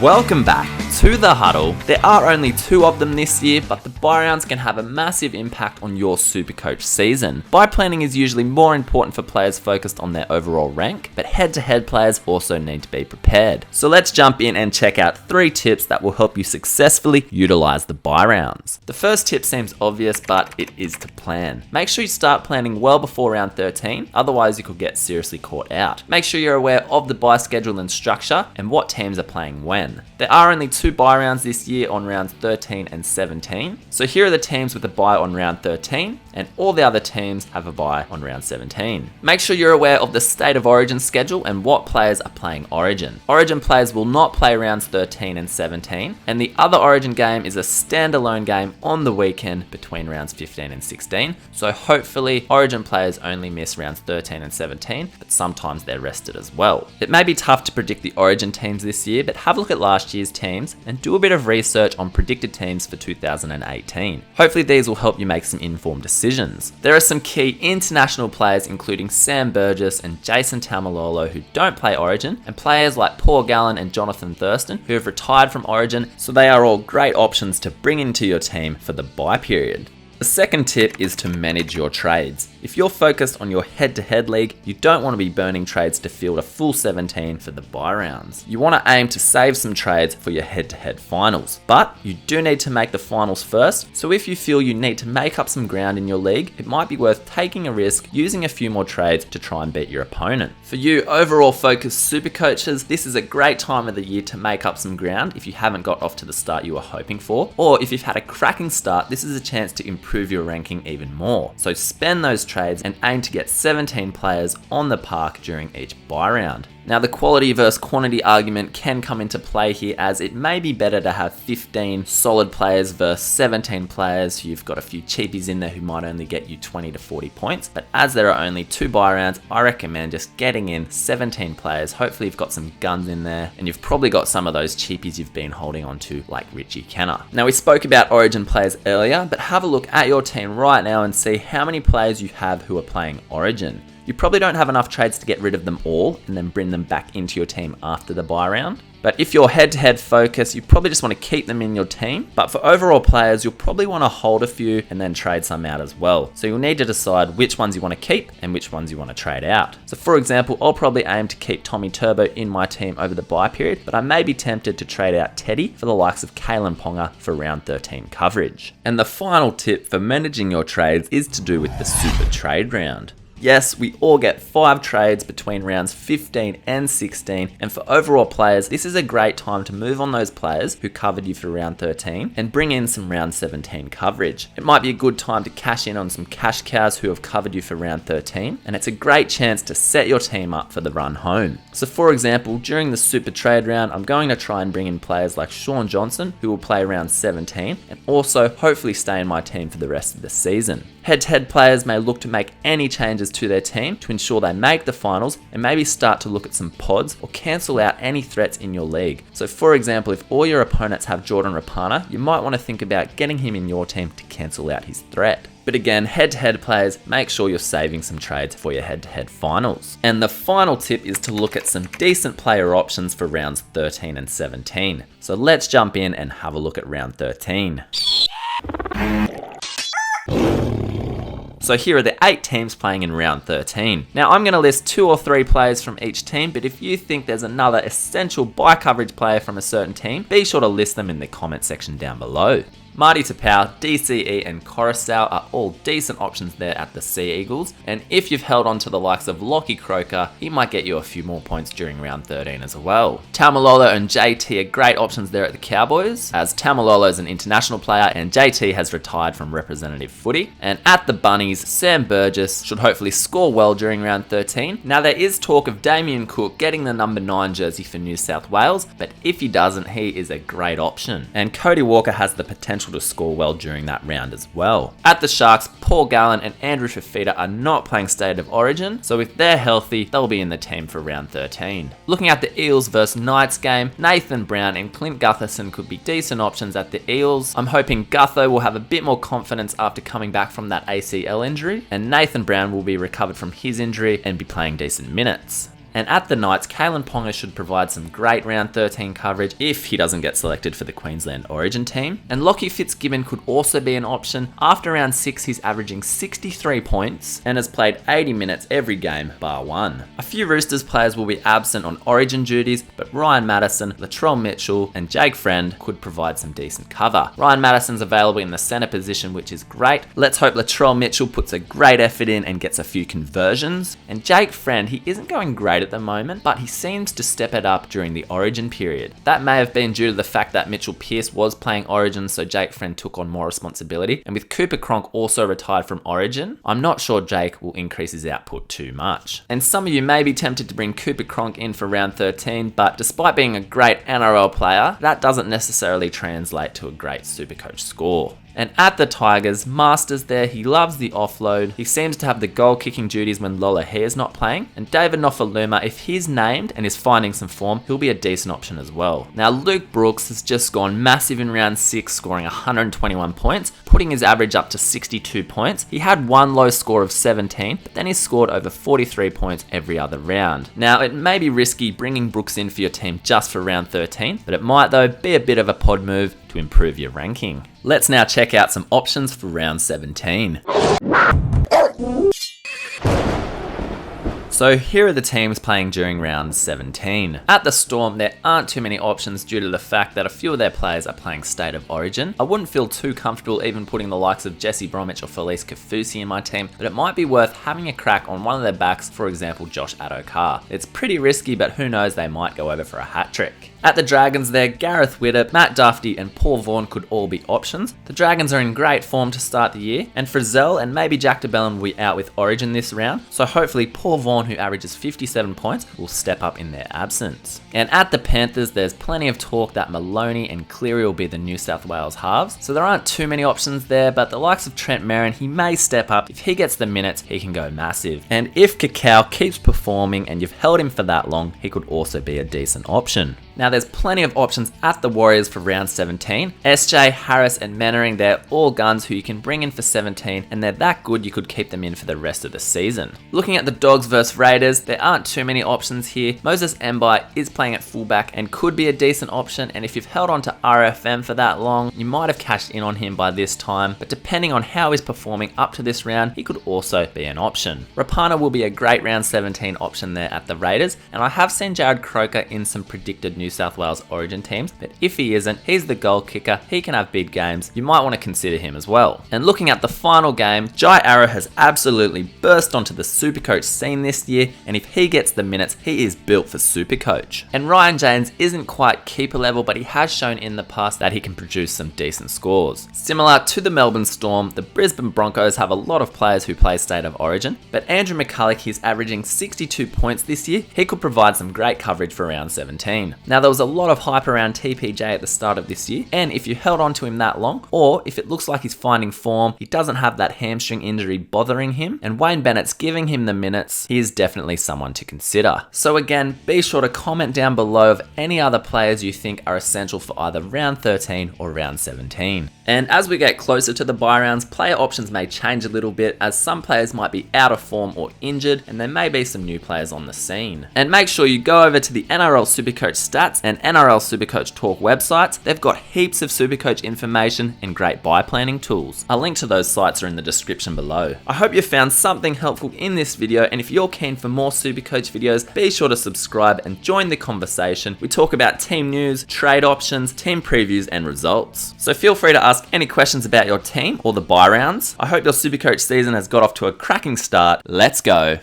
Welcome back to the Huddle. There are only 2 of them this year, but the bye rounds can have a massive impact on your Supercoach season. Bye planning is usually more important for players focused on their overall rank, but head-to-head players also need to be prepared. So let's jump in and check out 3 tips that will help you successfully utilize the bye rounds. The first tip seems obvious, but it is to plan. Make sure you start planning well before round 13, otherwise you could get seriously caught out. Make sure you're aware of the bye schedule and structure and what teams are playing when. There are only 2 bye rounds this year on rounds 13 and 17. So here are the teams with a bye on round 13, and all the other teams have a bye on round 17. Make sure you're aware of the State of Origin schedule and what players are playing Origin. Origin players will not play rounds 13 and 17, and the other Origin game is a standalone game on the weekend between rounds 15 and 16. So hopefully Origin players only miss rounds 13 and 17, but sometimes they're rested as well. It may be tough to predict the Origin teams this year, but have a look at last year's teams and do a bit of research on predicted teams for 2018. Hopefully these will help you make some informed decisions. There are some key international players including Sam Burgess and Jason Taumalolo who don't play Origin, and players like Paul Gallen and Jonathan Thurston who have retired from Origin, so they are all great options to bring into your team for the bye period. The second tip is to manage your trades. If you're focused on your head-to-head league, you don't want to be burning trades to field a full 17 for the bye rounds. You want to aim to save some trades for your head-to-head finals, but you do need to make the finals first, so if you feel you need to make up some ground in your league, it might be worth taking a risk using a few more trades to try and beat your opponent. For you overall focused super coaches, this is a great time of the year to make up some ground if you haven't got off to the start you were hoping for, or if you've had a cracking start, this is a chance to improve your ranking even more. So spend those trades and aim to get 17 players on the park during each bye round. Now the quality versus quantity argument can come into play here, as it may be better to have 15 solid players versus 17 players. You've got a few cheapies in there who might only get you 20 to 40 points, but as there are only 2 bye rounds, I recommend just getting in 17 players. Hopefully you've got some guns in there, and you've probably got some of those cheapies you've been holding on to, like Richie Kenner. Now we spoke about Origin players earlier, but have a look at your team right now and see how many players you have who are playing Origin. You probably don't have enough trades to get rid of them all and then bring them back into your team after the bye round. But if you're head-to-head focused, you probably just want to keep them in your team. But for overall players, you'll probably want to hold a few and then trade some out as well. So you'll need to decide which ones you want to keep and which ones you want to trade out. So for example, I'll probably aim to keep Tommy Turbo in my team over the bye period, but I may be tempted to trade out Teddy for the likes of Kalen Ponga for round 13 coverage. And the final tip for managing your trades is to do with the super trade round. Yes, we all get 5 trades between rounds 15 and 16, and for overall players, this is a great time to move on those players who covered you for round 13 and bring in some round 17 coverage. It might be a good time to cash in on some cash cows who have covered you for round 13, and it's a great chance to set your team up for the run home. So for example, during the super trade round, I'm going to try and bring in players like Sean Johnson, who will play round 17, and also hopefully stay in my team for the rest of the season. Head-to-head players may look to make any changes to their team to ensure they make the finals, and maybe start to look at some pods or cancel out any threats in your league. So for example, if all your opponents have Jordan Rapana, you might want to think about getting him in your team to cancel out his threat. But again, head-to-head players, make sure you're saving some trades for your head-to-head finals. And the final tip is to look at some decent player options for rounds 13 and 17. So let's jump in and have a look at round 13. So here are the 8 teams playing in round 13. Now I'm going to list 2 or 3 players from each team, but if you think there's another essential bye coverage player from a certain team, be sure to list them in the comment section down below. Marty Tapau, DCE and Coruscant are all decent options there at the Sea Eagles, and if you've held on to the likes of Lockie Croker, he might get you a few more points during round 13 as well. Taumalolo and JT are great options there at the Cowboys, as Taumalolo is an international player and JT has retired from representative footy. And at the Bunnies, Sam Burgess should hopefully score well during round 13. Now there is talk of Damien Cook getting the number 9 jersey for New South Wales, but if he doesn't, he is a great option. And Cody Walker has the potential to score well during that round as well. At the Sharks, Paul Gallen and Andrew Fifita are not playing State of Origin, so if they're healthy, they'll be in the team for round 13. Looking at the Eels versus Knights game, Nathan Brown and Clint Gutherson could be decent options at the Eels. I'm hoping Gutho will have a bit more confidence after coming back from that ACL injury, and Nathan Brown will be recovered from his injury and be playing decent minutes. And at the Knights, Kalen Ponga should provide some great round 13 coverage if he doesn't get selected for the Queensland Origin team. And Lockie Fitzgibbon could also be an option. After round 6, he's averaging 63 points and has played 80 minutes every game bar one. A few Roosters players will be absent on Origin duties, but Ryan Madison, Latrell Mitchell and Jake Friend could provide some decent cover. Ryan Madison's available in the centre position, which is great. Let's hope Latrell Mitchell puts a great effort in and gets a few conversions. And Jake Friend, he isn't going great at the moment, but he seems to step it up during the Origin period. That may have been due to the fact that Mitchell Pearce was playing Origin, so Jake Friend took on more responsibility. And with Cooper Cronk also retired from Origin, I'm not sure Jake will increase his output too much. And some of you may be tempted to bring Cooper Cronk in for round 13, but despite being a great NRL player, that doesn't necessarily translate to a great Supercoach score. And at the Tigers, Masters there, he loves the offload. He seems to have the goal kicking duties when Lola Hare's not playing. And David Nofaluma, if he's named and is finding some form, he'll be a decent option as well. Now Luke Brooks has just gone massive in round 6, scoring 121 points, putting his average up to 62 points. He had one low score of 17, but then he scored over 43 points every other round. Now it may be risky bringing Brooks in for your team just for round 13, but it might though be a bit of a pod move to improve your ranking. Let's now check out some options for round 17. So here are the teams playing during round 17. At the Storm, there aren't too many options due to the fact that a few of their players are playing State of Origin. I wouldn't feel too comfortable even putting the likes of Jesse Bromwich or Felice Kafusi in my team, but it might be worth having a crack on one of their backs, for example Josh Adokar. It's pretty risky, but who knows, they might go over for a hat trick. At the Dragons there, Gareth Witter, Matt Duffy and Paul Vaughan could all be options. The Dragons are in great form to start the year, and Frizzell and maybe Jack DeBellin will be out with Origin this round, so hopefully Paul Vaughan, who averages 57 points, will step up in their absence. And at the Panthers, there's plenty of talk that Maloney and Cleary will be the New South Wales halves, so there aren't too many options there, but the likes of Trent Merrin, he may step up. If he gets the minutes, he can go massive. And if Cacao keeps performing and you've held him for that long, he could also be a decent option. Now there's plenty of options at the Warriors for round 17. SJ, Harris and Mannering, they're all guns who you can bring in for 17 and they're that good you could keep them in for the rest of the season. Looking at the Dogs versus Raiders, there aren't too many options here. Moses Mbai is playing at fullback and could be a decent option, and if you've held on to RFM for that long, you might have cashed in on him by this time, but depending on how he's performing up to this round, he could also be an option. Rapana will be a great round 17 option there at the Raiders, and I have seen Jared Croker in some predicted New South Wales Origin teams, but if he isn't, he's the goal kicker, he can have big games, you might want to consider him as well. And looking at the final game, Jai Arrow has absolutely burst onto the Supercoach scene this year, and if he gets the minutes, he is built for Supercoach. And Ryan James isn't quite keeper level, but he has shown in the past that he can produce some decent scores. Similar to the Melbourne Storm, the Brisbane Broncos have a lot of players who play State of Origin, but Andrew McCulloch, he's averaging 62 points this year, he could provide some great coverage for round 17. Now there was a lot of hype around TPJ at the start of this year, and if you held on to him that long, or if it looks like he's finding form, he doesn't have that hamstring injury bothering him, and Wayne Bennett's giving him the minutes, he is definitely someone to consider. So again, be sure to comment down below of any other players you think are essential for either round 13 or round 17. And as we get closer to the bye rounds, player options may change a little bit, as some players might be out of form or injured, and there may be some new players on the scene. And make sure you go over to the NRL Supercoach stats and NRL Supercoach Talk websites. They've got heaps of Supercoach information and great buy planning tools. A link to those sites are in the description below. I hope you found something helpful in this video, and if you're keen for more Supercoach videos, be sure to subscribe and join the conversation. We talk about team news, trade options, team previews and results. So feel free to ask any questions about your team or the bye rounds. I hope your Supercoach season has got off to a cracking start. Let's go.